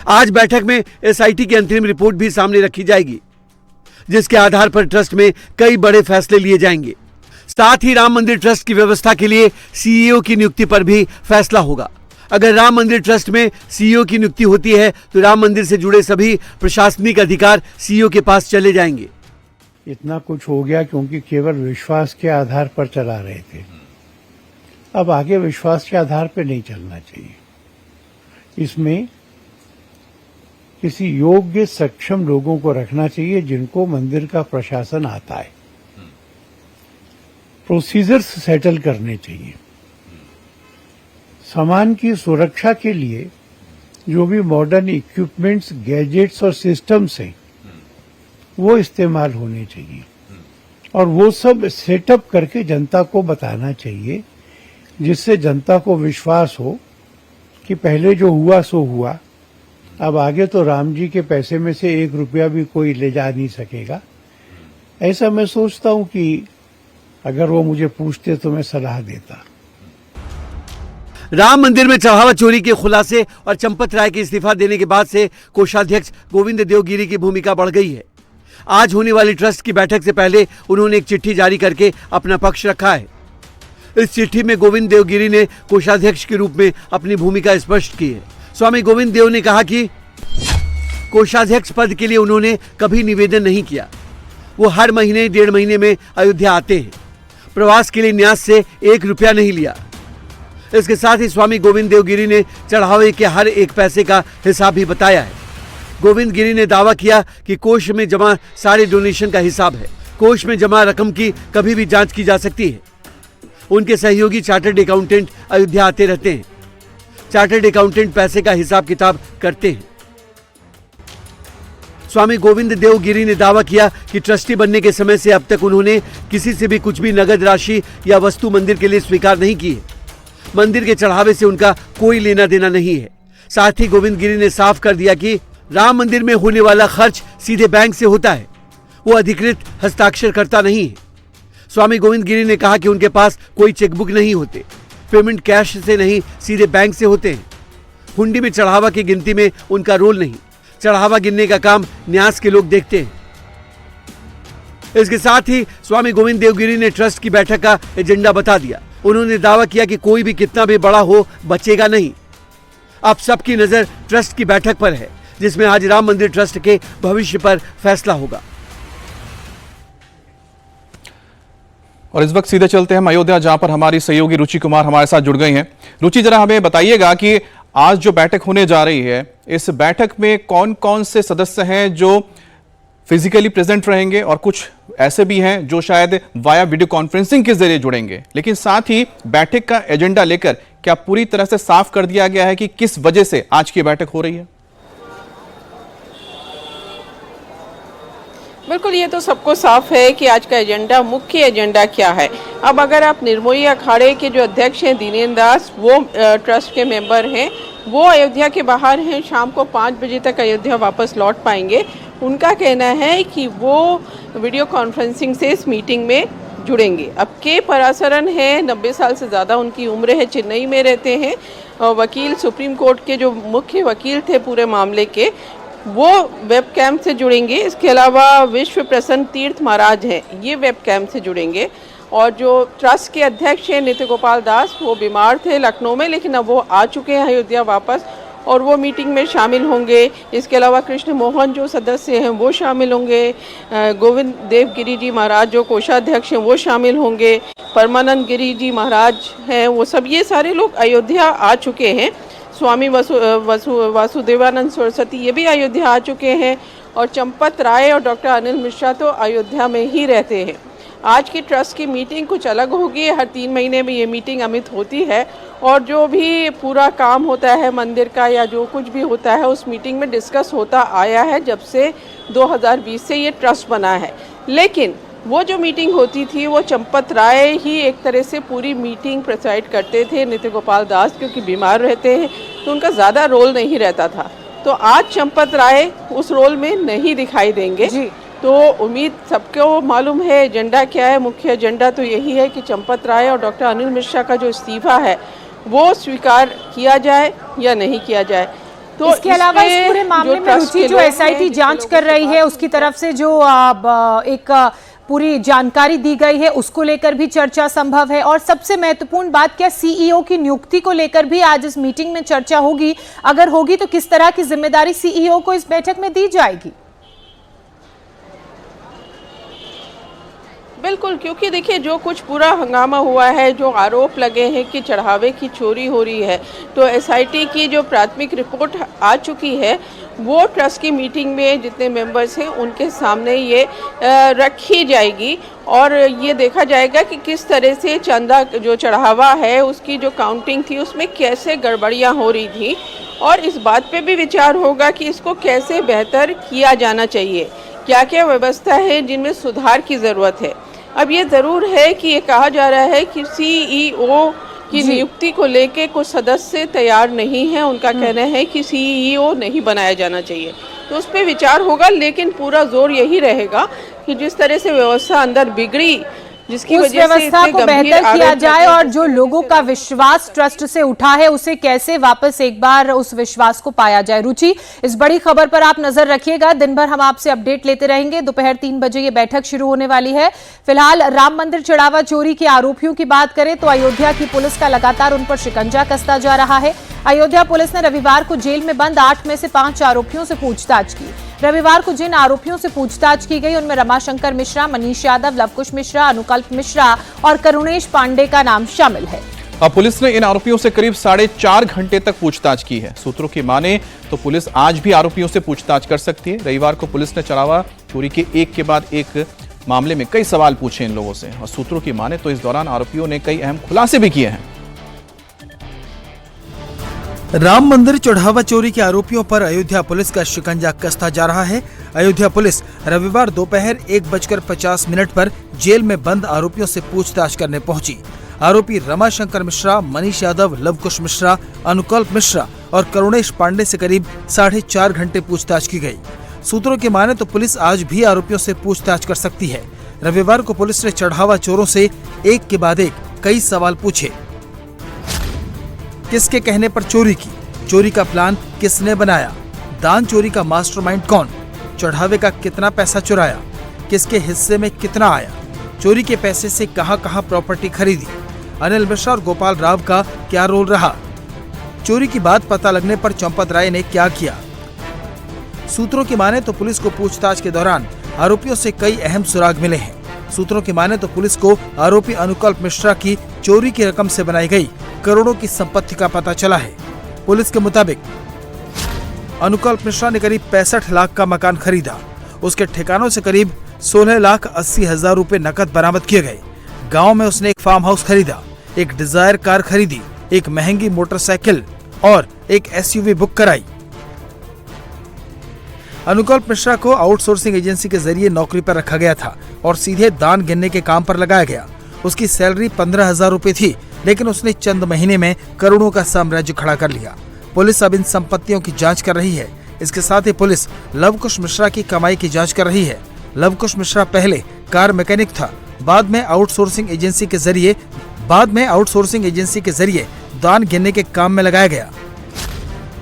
आज बैठक में एसआईटी की अंतरिम रिपोर्ट भी सामने रखी जाएगी, जिसके आधार पर ट्रस्ट में कई बड़े फैसले लिए जाएंगे। साथ ही राम मंदिर ट्रस्ट की व्यवस्था के लिए सीईओ की नियुक्ति पर भी फैसला होगा। अगर राम मंदिर ट्रस्ट में सीईओ की नियुक्ति होती है तो राम मंदिर से जुड़े सभी प्रशासनिक अधिकार सीईओ के पास चले जाएंगे। इतना कुछ हो गया क्योंकि केवल विश्वास के आधार पर चला रहे थे। अब आगे विश्वास के आधार पर नहीं चलना चाहिए। इसमें किसी योग्य सक्षम लोगों को रखना चाहिए जिनको मंदिर का प्रशासन आता है। प्रोसीजर्स सेटल करने चाहिए। सामान की सुरक्षा के लिए जो भी मॉडर्न इक्विपमेंट्स, गैजेट्स और सिस्टम्स हैं वो इस्तेमाल होने चाहिए और वो सब सेटअप करके जनता को बताना चाहिए, जिससे जनता को विश्वास हो कि पहले जो हुआ सो हुआ। अब आगे तो राम जी के पैसे में से 1 रुपया भी कोई ले जा नहीं सकेगा। ऐसा मैं सोचता हूं कि अगर वो मुझे पूछते तो मैं सलाह देता। राम मंदिर में चढ़ावा चोरी के खुलासे और चंपत राय के इस्तीफा देने के बाद से कोषाध्यक्ष गोविंद देवगिरी की भूमिका बढ़ गई है। आज होने वाली ट्रस्ट की बैठक से पहले उन्होंने एक चिट्ठी जारी करके अपना पक्ष रखा है। इस चिट्ठी में गोविंद देवगिरी ने कोषाध्यक्ष के रूप में अपनी भूमिका स्पष्ट की है। स्वामी गोविंद देव ने कहा कि कोषाध्यक्ष पद के लिए उन्होंने कभी निवेदन नहीं किया। वो हर महीने 1.5 महीने में अयोध्या आते हैं। प्रवास के लिए न्यास से 1 रुपया नहीं लिया। इसके साथ ही स्वामी गोविंद देवगिरी ने चढ़ावे के हर एक पैसे का हिसाब भी बताया है। गोविंद गिरी ने दावा किया कि कोष में जमा सारे डोनेशन का हिसाब है। कोष में जमा रकम की कभी भी जांच की जा सकती है। उनके सहयोगी चार्टर्ड अकाउंटेंट अयोध्या आते रहते हैं। चार्टर्ड अकाउंटेंट पैसे का हिसाब किताब करते हैं। स्वामी गोविंद देवगिरी ने दावा किया कि ट्रस्टी बनने के समय से अब तक उन्होंने किसी से भी कुछ भी नगद राशि या वस्तु मंदिर के लिए स्वीकार नहीं की है। मंदिर के चढ़ावे से उनका कोई लेना देना नहीं है। साथ ही गोविंद गिरी ने साफ कर दिया कि राम मंदिर में होने वाला खर्च सीधे बैंक से होता है। वो अधिकृत हस्ताक्षरकर्ता नहीं है। स्वामी गोविंद गिरी ने कहा कि उनके पास कोई चेकबुक नहीं होते। पेमेंट कैश से नहीं, सीधे बैंक से होते हैं। हुंडी में चढ़ावा की गिनती में उनका रोल नहीं। चढ़ावा गिनने का काम न्यास के लोग देखते हैं। इसके साथ ही स्वामी गोविंद देवगिरी ने ट्रस्ट की बैठक का एजेंडा बता दिया। उन्होंने दावा किया कि कोई भी कितना भी बड़ा हो बचेगा नहीं। अब सबकी नजर ट्रस्ट की बैठक पर है, जिसमें आज राम मंदिर ट्रस्ट के भविष्य पर फैसला होगा। और इस वक्त सीधे चलते हैं अयोध्या, जहां पर हमारी सहयोगी रुचि कुमार हमारे साथ जुड़ गई हैं। रुचि, जरा हमें बताइएगा कि आज जो बैठक होने जा रही है, इस बैठक में कौन कौन से सदस्य हैं जो फिजिकली प्रेजेंट रहेंगे और कुछ ऐसे भी हैं जो शायद वाया वीडियो कॉन्फ्रेंसिंग के जरिए जुड़ेंगे। लेकिन साथ ही बैठक का एजेंडा लेकर क्या पूरी तरह से साफ कर दिया गया है कि किस वजह से आज की बैठक हो रही है? बिल्कुल, ये तो सबको साफ है कि आज का एजेंडा, मुख्य एजेंडा क्या है। अब अगर आप निर्मोही अखाड़े के जो अध्यक्ष हैं दीनेन्द्र दास, वो ट्रस्ट के मेंबर हैं, वो अयोध्या के बाहर हैं। शाम को 5 बजे तक अयोध्या वापस लौट पाएंगे। उनका कहना है कि वो वीडियो कॉन्फ्रेंसिंग से इस मीटिंग में जुड़ेंगे। अब के पराशरन है, 90 साल से ज़्यादा उनकी उम्र है, चेन्नई में रहते हैं। वकील, सुप्रीम कोर्ट के जो मुख्य वकील थे पूरे मामले के, वो वेब कैम से जुड़ेंगे। इसके अलावा विश्व प्रसन्न तीर्थ महाराज हैं, ये वेब कैम से जुड़ेंगे। और जो ट्रस्ट के अध्यक्ष हैं नित्य गोपाल दास, वो बीमार थे लखनऊ में, लेकिन अब वो आ चुके हैं अयोध्या वापस और वो मीटिंग में शामिल होंगे। इसके अलावा कृष्ण मोहन जो सदस्य हैं वो शामिल होंगे। गोविंद देवगिरी जी महाराज जो कोषाध्यक्ष हैं वो शामिल होंगे। परमानंद गिरी जी महाराज हैं, वो सब ये सारे लोग अयोध्या आ चुके हैं। स्वामी वासुदेवानंद सरस्वती ये भी अयोध्या आ चुके हैं। और चंपत राय और डॉक्टर अनिल मिश्रा तो अयोध्या में ही रहते हैं। आज की ट्रस्ट की मीटिंग कुछ अलग होगी। हर 3 महीने में ये मीटिंग अमित होती है और जो भी पूरा काम होता है मंदिर का या जो कुछ भी होता है उस मीटिंग में डिस्कस होता आया है जब से 2020 से ये ट्रस्ट बना है। लेकिन वो जो मीटिंग होती थी वो चंपत राय ही एक तरह से पूरी मीटिंग प्रिसाइड करते थे। नित्य गोपाल दास क्योंकि बीमार रहते हैं तो उनका ज़्यादा रोल नहीं रहता था। तो आज चंपत राय उस रोल में नहीं दिखाई देंगे जी। तो उम्मीद सबको मालूम है एजेंडा क्या है। मुख्य एजेंडा तो यही है कि चंपत राय और डॉक्टर अनिल मिश्रा का जो इस्तीफा है वो स्वीकार किया जाए या नहीं किया जाए। तो इसके अलावा इस पूरे मामले में रुचि जो एसआईटी जांच कर रही है उसकी तरफ से जो एक पूरी जानकारी दी गई है उसको लेकर भी चर्चा संभव है। और सबसे महत्वपूर्ण बात, क्या सीईओ की नियुक्ति को लेकर भी आज इस मीटिंग में चर्चा होगी? अगर होगी तो किस तरह की जिम्मेदारी सीईओ को इस बैठक में दी जाएगी? बिल्कुल, क्योंकि देखिए जो कुछ पूरा हंगामा हुआ है, जो आरोप लगे हैं कि चढ़ावे की चोरी हो रही है, तो एसआईटी की जो प्राथमिक रिपोर्ट आ चुकी है वो ट्रस्ट की मीटिंग में जितने मेंबर्स हैं उनके सामने ये रखी जाएगी और ये देखा जाएगा कि किस तरह से चंदा जो चढ़ावा है उसकी जो काउंटिंग थी उसमें कैसे गड़बड़ियाँ हो रही थी और इस बात पे भी विचार होगा कि इसको कैसे बेहतर किया जाना चाहिए, क्या क्या व्यवस्था है जिनमें सुधार की ज़रूरत है। अब ये ज़रूर है कि ये कहा जा रहा है कि सीईओ की नियुक्ति को लेके कुछ सदस्य तैयार नहीं है, उनका कहना है कि सीईओ नहीं बनाया जाना चाहिए, तो उस पर विचार होगा। लेकिन पूरा जोर यही रहेगा कि जिस तरह से व्यवस्था अंदर बिगड़ी, जिसकी उस वजह से व्यवस्था को बेहतर किया जाए और जो लोगों का विश्वास ट्रस्ट से उठा है उसे कैसे वापस एक बार उस विश्वास को पाया जाए। रुचि, इस बड़ी खबर पर आप नजर रखिएगा, दिन भर हम आपसे अपडेट लेते रहेंगे। दोपहर 3 बजे ये बैठक शुरू होने वाली है। फिलहाल राम मंदिर चढ़ावा चोरी के आरोपियों की बात करें तो अयोध्या की पुलिस का लगातार उन पर शिकंजा कसता जा रहा है। अयोध्या पुलिस ने रविवार को जेल में बंद 8 में से 5 आरोपियों से पूछताछ की। रविवार को जिन आरोपियों से पूछताछ की गई उनमें रमाशंकर मिश्रा, मनीष यादव, लवकुश मिश्रा, अनुकल्प मिश्रा और करुणेश पांडे का नाम शामिल है। अब पुलिस ने इन आरोपियों से करीब 4.5 घंटे तक पूछताछ की है। सूत्रों की माने तो पुलिस आज भी आरोपियों से पूछताछ कर सकती है। रविवार को पुलिस ने चढ़ावा चोरी के एक के बाद एक मामले में कई सवाल पूछे इन लोगों से और सूत्रों की माने तो इस दौरान आरोपियों ने कई अहम खुलासे भी किए हैं। राम मंदिर चढ़ावा चोरी के आरोपियों पर अयोध्या पुलिस का शिकंजा कसता जा रहा है। अयोध्या पुलिस रविवार दोपहर 1:50 पर जेल में बंद आरोपियों से पूछताछ करने पहुंची। आरोपी रमाशंकर मिश्रा, मनीष यादव, लवकुश मिश्रा, अनुकल्प मिश्रा और करुणेश पांडे से करीब 4.5 घंटे पूछताछ की गई। सूत्रों की माने तो पुलिस आज भी आरोपियों से पूछताछ कर सकती है। रविवार को पुलिस ने चढ़ावा चोरों से एक के बाद एक कई सवाल पूछे। किसके कहने पर चोरी की? चोरी का प्लान किसने बनाया? दान चोरी का मास्टरमाइंड कौन? चढ़ावे का कितना पैसा चुराया? किसके हिस्से में कितना आया? चोरी के पैसे से कहां-कहां प्रॉपर्टी खरीदी? अनिल मिश्रा और गोपाल राव का क्या रोल रहा? चोरी की बात पता लगने पर चंपत राय ने क्या किया? सूत्रों की माने तो पुलिस को पूछताछ के दौरान आरोपियों से कई अहम सुराग मिले हैं। सूत्रों की माने तो पुलिस को आरोपी अनुकल्प मिश्रा की चोरी की रकम से बनाई गई करोड़ों की संपत्ति का पता चला है। पुलिस के मुताबिक अनुकल्प मिश्रा ने करीब 65 लाख का मकान खरीदा। उसके ठिकानों से करीब 16,80,000 रुपए नकद बरामद किए गए। गांव में उसने एक फार्म हाउस खरीदा, एक डिजायर कार खरीदी, एक महंगी मोटरसाइकिल और एक एसयूवी बुक कराई। अनुकल्प मिश्रा को आउटसोर्सिंग एजेंसी के जरिए नौकरी पर रखा गया था और सीधे दान गिनने के काम पर लगाया गया। उसकी सैलरी 15,000 रुपए थी, लेकिन उसने चंद महीने में करोड़ों का साम्राज्य खड़ा कर लिया। पुलिस अब इन संपत्तियों की जांच कर रही है। इसके साथ ही पुलिस लवकुश मिश्रा की कमाई की जांच कर रही है। लवकुश मिश्रा पहले कार मैकेनिक था, बाद में आउटसोर्सिंग एजेंसी के जरिए दान गिनने के काम में लगाया गया।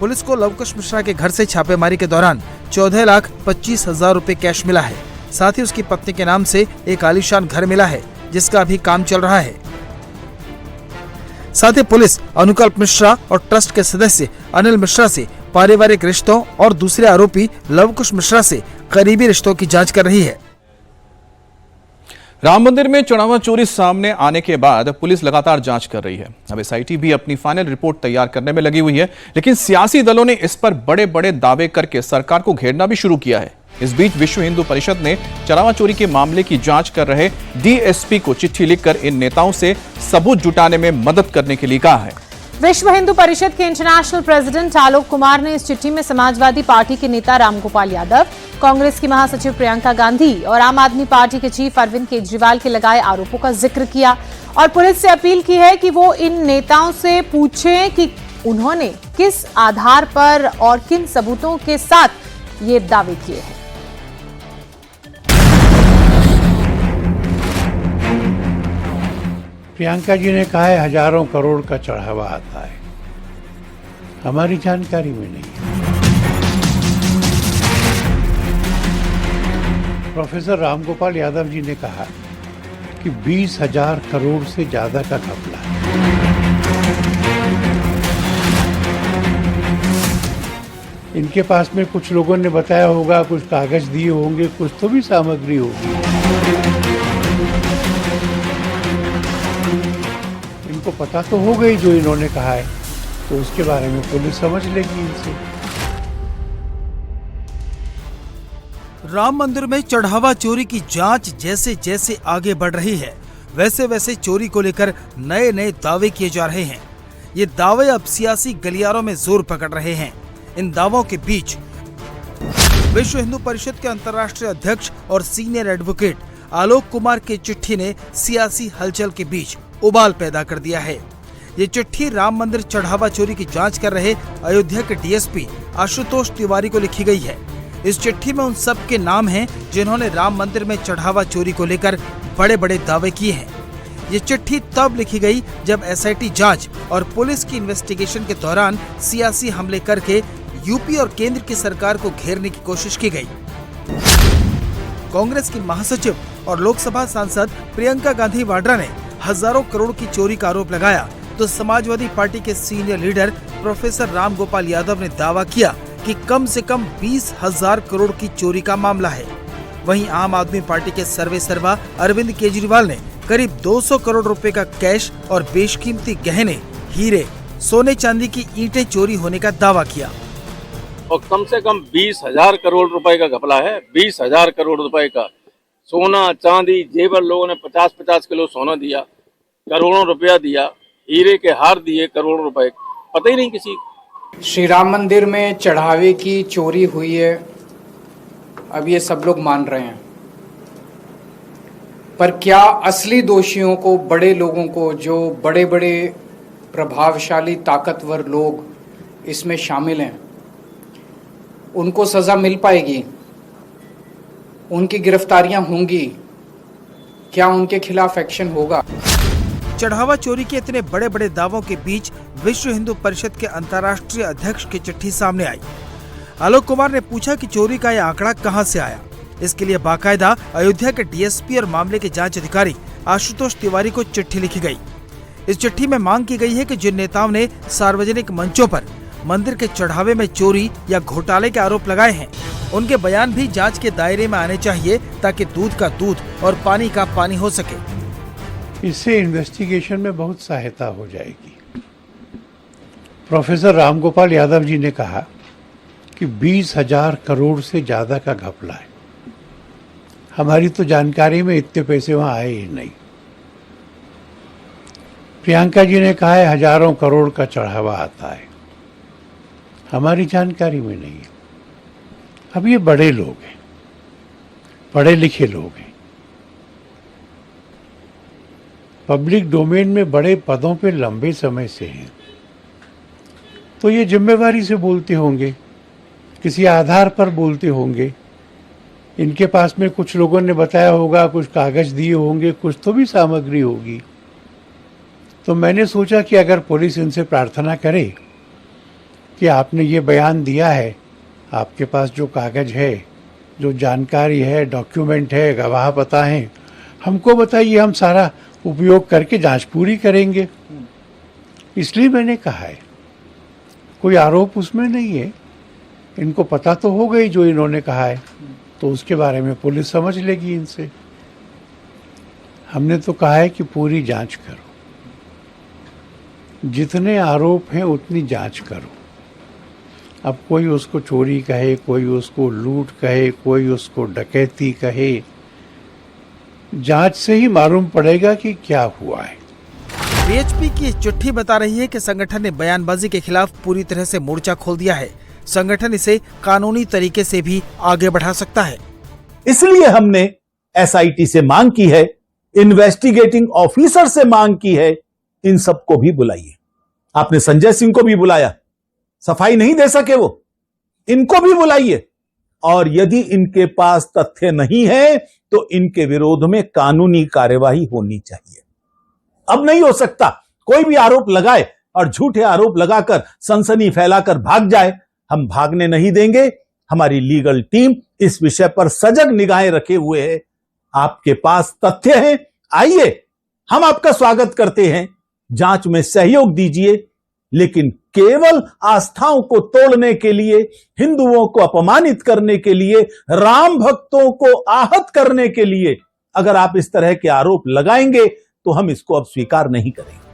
पुलिस को लवकुश मिश्रा के घर से छापेमारी के दौरान 14,25,000 रुपए कैश मिला है। साथ ही उसकी पत्नी के नाम से एक आलीशान घर मिला है, जिसका अभी काम चल रहा है। साथ ही पुलिस अनुकल्प मिश्रा और ट्रस्ट के सदस्य अनिल मिश्रा से पारिवारिक रिश्तों और दूसरे आरोपी लवकुश मिश्रा से करीबी रिश्तों की जांच कर रही है। राम मंदिर में चढ़ावा चोरी सामने आने के बाद पुलिस लगातार जांच कर रही है। अब एसआईटी भी अपनी फाइनल रिपोर्ट तैयार करने में लगी हुई है, लेकिन सियासी दलों ने इस पर बड़े बड़े दावे करके सरकार को घेरना भी शुरू किया है। इस बीच विश्व हिंदू परिषद ने चढ़ावा चोरी के मामले की जांच कर रहे डीएसपी को चिट्ठी लिखकर इन नेताओं से सबूत जुटाने में मदद करने के लिए कहा है। विश्व हिंदू परिषद के इंटरनेशनल प्रेसिडेंट आलोक कुमार ने इस चिट्ठी में समाजवादी पार्टी के नेता रामगोपाल यादव, कांग्रेस की महासचिव प्रियंका गांधी और आम आदमी पार्टी के चीफ अरविंद केजरीवाल के लगाए आरोपों का जिक्र किया और पुलिस से अपील की है कि वो इन नेताओं से पूछें कि उन्होंने किस आधार पर और किन सबूतों के साथ ये दावे किए हैं। प्रियंका जी ने कहा है हजारों करोड़ का चढ़ावा आता है, हमारी जानकारी में नहीं है। प्रोफेसर रामगोपाल यादव जी ने कहा कि 20,000 करोड़ से ज्यादा का घपला है। इनके पास में कुछ लोगों ने बताया होगा, कुछ कागज दिए होंगे, कुछ तो भी सामग्री होगी। इनको पता तो हो गई जो इन्होंने कहा है, तो उसके बारे में पुलिस समझ लेगी इनसे। राम मंदिर में चढ़ावा चोरी की जांच जैसे जैसे आगे बढ़ रही है, वैसे वैसे चोरी को लेकर नए नए दावे किए जा रहे हैं। ये दावे अब सियासी गलियारों में जोर पकड़ रहे हैं। इन दावों के बीच विश्व हिंदू परिषद के अंतर्राष्ट्रीय अध्यक्ष और सीनियर एडवोकेट आलोक कुमार की चिट्ठी ने सियासी हलचल के बीच उबाल पैदा कर दिया है। ये चिट्ठी राम मंदिर चढ़ावा चोरी की जांच कर रहे अयोध्या के डीएसपी आशुतोष तिवारी को लिखी गई है। इस चिट्ठी में उन सब के नाम हैं जिन्होंने राम मंदिर में चढ़ावा चोरी को लेकर बड़े बड़े दावे किए हैं। ये चिट्ठी तब लिखी गई जब एसआईटी जांच और पुलिस की इन्वेस्टिगेशन के दौरान सियासी हमले करके यूपी और केंद्र की सरकार को घेरने की कोशिश की गई। कांग्रेस की महासचिव और लोकसभा सांसद प्रियंका गांधी वाड्रा ने हजारों करोड़ की चोरी का आरोप लगाया, तो समाजवादी पार्टी के senior leader professor Ramgopal Yadav ने दावा किया कि कम से कम 20,000 करोड़ की चोरी का मामला है। वहीं आम आदमी पार्टी के सर्वे सर्वा अरविंद केजरीवाल ने करीब 200 करोड़ रुपए का कैश और बेशकीमती गहने, हीरे, सोने चांदी की ईंटें चोरी होने का दावा किया। और कम से कम 20,000 करोड़ रुपए का घपला है। 20,000 करोड़ रुपए का सोना चांदी जेवर, लोगों ने 50-50 किलो सोना दिया, करोड़ों रुपया दिया, हीरे के हार दिए करोड़ों रुपए, पता ही नहीं किसी। श्री राम मंदिर में चढ़ावे की चोरी हुई है, अब ये सब लोग मान रहे हैं, पर क्या असली दोषियों को, बड़े लोगों को, जो बड़े बड़े प्रभावशाली ताकतवर लोग इसमें शामिल हैं, उनको सजा मिल पाएगी? उनकी गिरफ्तारियां होंगी? क्या उनके खिलाफ एक्शन होगा? चढ़ावा चोरी के इतने बड़े बड़े दावों के बीच विश्व हिंदू परिषद के अंतर्राष्ट्रीय अध्यक्ष की चिट्ठी सामने आई। आलोक कुमार ने पूछा कि चोरी का यह आंकड़ा कहां से आया। इसके लिए बाकायदा अयोध्या के डीएसपी और मामले के जांच अधिकारी आशुतोष तिवारी को चिट्ठी लिखी गई। इस चिट्ठी में मांग की गई है कि जिन नेताओं ने सार्वजनिक मंचों पर मंदिर के चढ़ावे में चोरी या घोटाले के आरोप लगाए हैं, उनके बयान भी जांच के दायरे में आने चाहिए, ताकि दूध का दूध और पानी का पानी हो सके। इससे इन्वेस्टिगेशन में बहुत सहायता हो जाएगी। प्रोफेसर रामगोपाल यादव जी ने कहा कि 20,000 करोड़ से ज्यादा का घपला है। हमारी तो जानकारी में इतने पैसे वहां आए ही नहीं। प्रियंका जी ने कहा है हजारों करोड़ का चढ़ावा आता है, हमारी जानकारी में नहीं है। अब ये बड़े लोग हैं, पढ़े लिखे लोग हैं, पब्लिक डोमेन में बड़े पदों पे लंबे समय से हैं, तो ये जिम्मेवारी से बोलते होंगे, किसी आधार पर बोलते होंगे। इनके पास में कुछ लोगों ने बताया होगा, कुछ कागज दिए होंगे, कुछ तो भी सामग्री होगी। तो मैंने सोचा कि अगर पुलिस इनसे प्रार्थना करे कि आपने ये बयान दिया है, आपके पास जो कागज है, जो जानकारी है, डॉक्यूमेंट है, गवाह पता है, हमको बताइए, हम सारा उपयोग करके जांच पूरी करेंगे। इसलिए मैंने कहा है, कोई आरोप उसमें नहीं है। इनको पता तो हो गई जो इन्होंने कहा है, तो उसके बारे में पुलिस समझ लेगी इनसे। हमने तो कहा है कि पूरी जांच करो, जितने आरोप हैं उतनी जांच करो। अब कोई उसको चोरी कहे, कोई उसको लूट कहे, कोई उसको डकैती कहे, जांच से ही मालूम पड़ेगा कि क्या हुआ है। बीएचपी की चिट्ठी बता रही है कि संगठन ने बयानबाजी के खिलाफ पूरी तरह से मोर्चा खोल दिया है। संगठन इसे कानूनी तरीके से भी आगे बढ़ा सकता है। इसलिए हमने एसआईटी से मांग की है, इन्वेस्टिगेटिंग ऑफिसर से मांग की है, इन सबको भी बुलाइए। आपने संजय सिंह को भी बुलाया, सफाई नहीं दे सके वो, इनको भी बुलाइए। और यदि इनके पास तथ्य नहीं है तो इनके विरोध में कानूनी कार्यवाही होनी चाहिए। अब नहीं हो सकता कोई भी आरोप लगाए और झूठे आरोप लगाकर सनसनी फैलाकर भाग जाए। हम भागने नहीं देंगे। हमारी लीगल टीम इस विषय पर सजग निगाहें रखे हुए है। आपके पास तथ्य हैं, आइए, हम आपका स्वागत करते हैं। जांच में सहयोग दीजिए, लेकिन केवल आस्थाओं को तोड़ने के लिए, हिंदुओं को अपमानित करने के लिए, राम भक्तों को आहत करने के लिए अगर आप इस तरह के आरोप लगाएंगे तो हम इसको अब स्वीकार नहीं करेंगे।